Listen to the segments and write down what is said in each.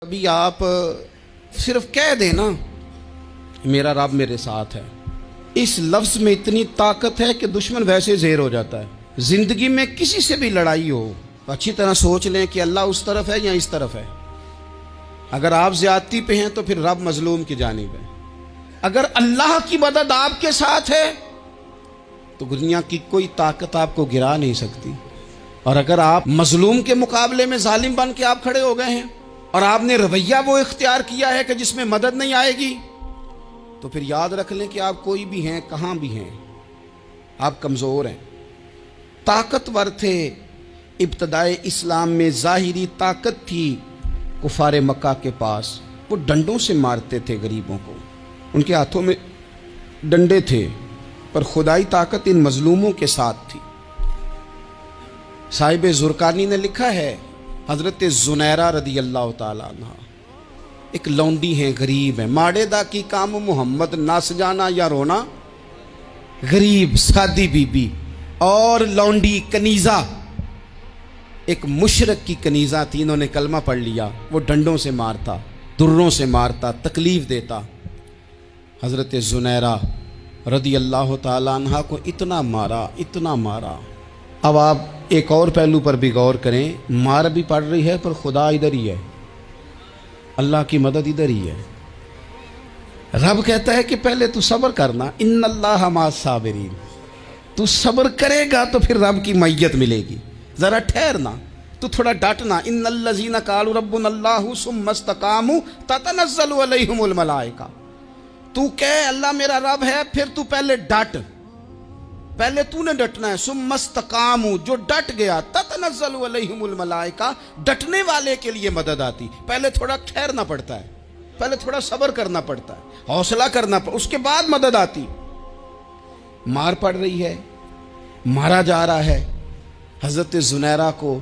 ابھی آپ صرف کہہ دینا میرا رب میرے ساتھ ہے، اس لفظ میں اتنی طاقت ہے کہ دشمن ویسے زیر ہو جاتا ہے۔ زندگی میں کسی سے بھی لڑائی ہو تو اچھی طرح سوچ لیں کہ اللہ اس طرف ہے یا اس طرف ہے۔ اگر آپ زیادتی پہ ہیں تو پھر رب مظلوم کی جانب ہے۔ اگر اللہ کی مدد آپ کے ساتھ ہے تو دنیا کی کوئی طاقت آپ کو گرا نہیں سکتی۔ اور اگر آپ مظلوم کے مقابلے میں ظالم بن کے آپ کھڑے ہو گئے ہیں اور آپ نے رویہ وہ اختیار کیا ہے کہ جس میں مدد نہیں آئے گی، تو پھر یاد رکھ لیں کہ آپ کوئی بھی ہیں، کہاں بھی ہیں، آپ کمزور ہیں۔ طاقتور تھے ابتدائے اسلام میں، ظاہری طاقت تھی کفار مکہ کے پاس، وہ ڈنڈوں سے مارتے تھے غریبوں کو، ان کے ہاتھوں میں ڈنڈے تھے، پر خدائی طاقت ان مظلوموں کے ساتھ تھی۔ صاحب زرقانی نے لکھا ہے، حضرت زنیرہ رضی اللہ تعالیٰ عنہ ایک لونڈی ہیں، غریب ہیں، ماڑے دا کی کام محمد نس جانا یا رونا، غریب سادی بی بی اور لونڈی کنیزہ، ایک مشرک کی کنیزہ تھی، انہوں نے کلمہ پڑھ لیا، وہ ڈنڈوں سے مارتا، دروں سے مارتا، تکلیف دیتا۔ حضرت زنیرہ رضی اللہ تعالیٰ عنہ کو اتنا مارا، اتنا مارا۔ اب آپ ایک اور پہلو پر بھی غور کریں، مار بھی پڑ رہی ہے پر خدا ادھر ہی ہے، اللہ کی مدد ادھر ہی ہے۔ رب کہتا ہے کہ پہلے تو صبر کرنا، ان اللہ مع الصابرین، تو صبر کرے گا تو پھر رب کی معیت ملے گی، ذرا ٹھہرنا، تو تھوڑا ڈٹنا۔ ان الذین قالوا ربنا اللہ ثم استقاموا تتنزل علیہم الملائکہ، تو کہے اللہ میرا رب ہے، پھر تو پہلے ڈٹ، پہلے تو نے ڈٹنا ہے۔ ثم استقاموا، جو ڈٹ گیا، تتنزل علیہم الملائکہ، ڈٹنے والے کے لیے مدد آتی، پہلے تھوڑا ٹھہرنا پڑتا ہے، پہلے تھوڑا صبر کرنا پڑتا ہے، حوصلہ کرنا پڑتا ہے، اس کے بعد مدد آتی۔ مار پڑ رہی ہے، مارا جا رہا ہے حضرت زنیرہ کو،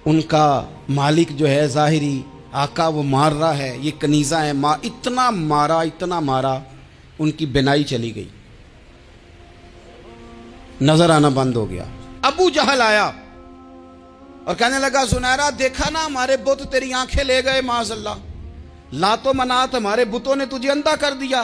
ان کا مالک جو ہے ظاہری آقا وہ مار رہا ہے، یہ کنیزہ ہے، اتنا مارا، اتنا مارا، ان کی بینائی چلی گئی، نظر آنا بند ہو گیا۔ ابو جہل آیا اور کہنے لگا زنیرہ دیکھا نا ہمارے بت تیری آنکھیں لے گئے، معاذ اللہ، لات و منات ہمارے بتوں نے تجھے اندھا کر دیا۔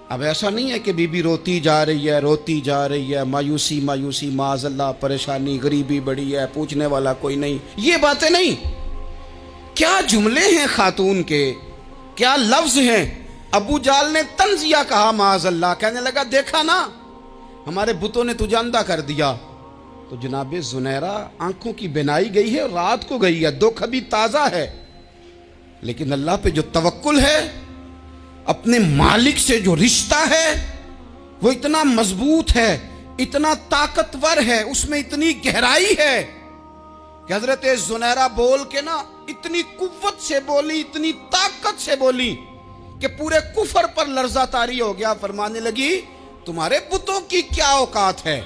اب ایسا نہیں ہے کہ بی بی روتی جا رہی ہے، روتی جا رہی ہے، مایوسی مایوسی، معاذ اللہ، پریشانی، غریبی بڑی ہے، پوچھنے والا کوئی نہیں، یہ باتیں نہیں۔ کیا جملے ہیں خاتون کے، کیا لفظ ہیں۔ ابو جہل نے تنزیہ کہا، معاذ اللہ، کہنے لگا دیکھا نا ہمارے بتوں نے تجھے اندھا کر دیا۔ تو جناب زنیرہ آنکھوں کی بینائی گئی ہے، رات کو گئی ہے، دکھ ابھی تازہ ہے، لیکن اللہ پہ جو توکل ہے، اپنے مالک سے جو رشتہ ہے، وہ اتنا مضبوط ہے، اتنا طاقتور ہے، اس میں اتنی گہرائی ہے کہ حضرت زنیرہ بول کے نا اتنی قوت سے بولی، اتنی طاقت سے بولی کہ پورے کفر پر لرزہ طاری ہو گیا۔ فرمانے لگی تمہارے بتوں کی کیا اوقات ہے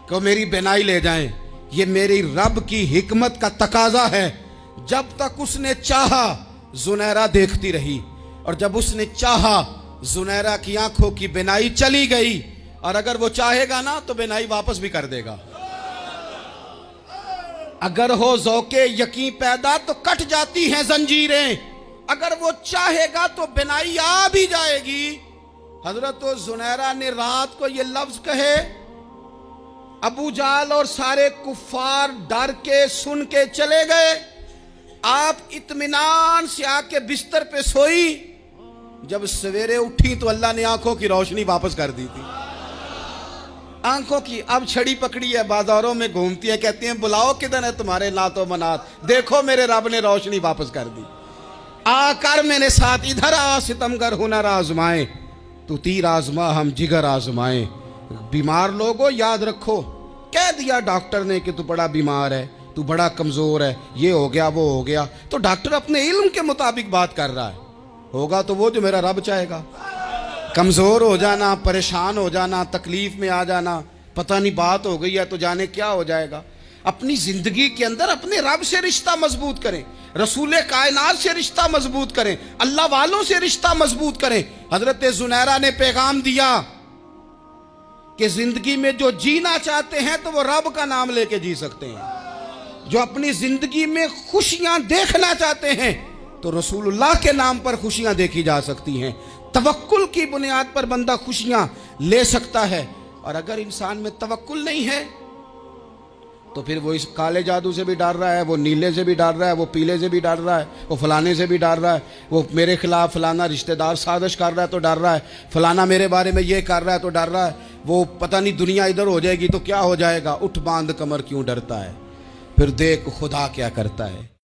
کہ میری بینائی لے جائیں، یہ میری رب کی حکمت کا تقاضا ہے۔ جب تک اس نے چاہا زنیرہ دیکھتی رہی، اور جب اس نے چاہا زنیرہ کی آنکھوں کی بینائی چلی گئی، اور اگر وہ چاہے گا نا تو بینائی واپس بھی کر دے گا۔ اگر ہو ذوق یقین پیدا تو کٹ جاتی ہیں زنجیریں، اگر وہ چاہے گا تو بینائی آ بھی جائے گی۔ حضرت زنیرہ نے رات کو یہ لفظ کہے، ابو جہل اور سارے کفار ڈر کے سن کے چلے گئے، آپ اطمینان سے آ کے بستر پہ سوئی۔ جب سویرے اٹھی تو اللہ نے آنکھوں کی روشنی واپس کر دی تھی، آنکھوں کی۔ اب چھڑی پکڑی ہے، بازاروں میں گھومتی ہیں، کہتی ہیں بلاؤ کدھر ہے تمہارے لات و منات، دیکھو میرے رب نے روشنی واپس کر دی، آ کر میرے ساتھ ادھر آ، ستمگر ہنر آزمائیں، تو تیر آزما ہم جگر آزمائیں۔ بیمار لوگوں یاد رکھو، کہہ دیا ڈاکٹر نے کہ تو بڑا بیمار ہے، تو بڑا کمزور ہے، یہ ہو گیا وہ ہو گیا، تو ڈاکٹر اپنے علم کے مطابق بات کر رہا ہے، ہوگا تو وہ جو میرا رب چاہے گا۔ کمزور ہو جانا، پریشان ہو جانا، تکلیف میں آ جانا، پتہ نہیں بات ہو گئی ہے تو جانے کیا ہو جائے گا۔ اپنی زندگی کے اندر اپنے رب سے رشتہ مضبوط کریں، رسول کائنات سے رشتہ مضبوط کریں، اللہ والوں سے رشتہ مضبوط کریں۔ حضرت زنیرہ نے پیغام دیا کہ زندگی میں جو جینا چاہتے ہیں تو وہ رب کا نام لے کے جی سکتے ہیں۔ جو اپنی زندگی میں خوشیاں دیکھنا چاہتے ہیں تو رسول اللہ کے نام پر خوشیاں دیکھی جا سکتی ہیں. توکل کی بنیاد پر بندہ خوشیاں لے سکتا ہے. اور اگر انسان میں توکل نہیں ہے تو پھر وہ اس کالے جادو سے بھی ڈر رہا ہے, وہ نیلے سے بھی ڈر رہا ہے, وہ پیلے سے بھی ڈر رہا ہے, وہ فلانے سے بھی ڈر رہا ہے, وہ میرے خلاف فلانا رشتہ دار سازش کر رہا ہے تو ڈر رہا ہے, فلانا میرے بارے میں یہ کر رہا ہے تو ڈر رہا ہے, وہ پتہ نہیں دنیا ادھر ہو جائے گی تو کیا ہو جائے گا. اٹھ باندھ کمر کیوں ڈرتا ہے, پھر دیکھ خدا کیا کرتا ہے.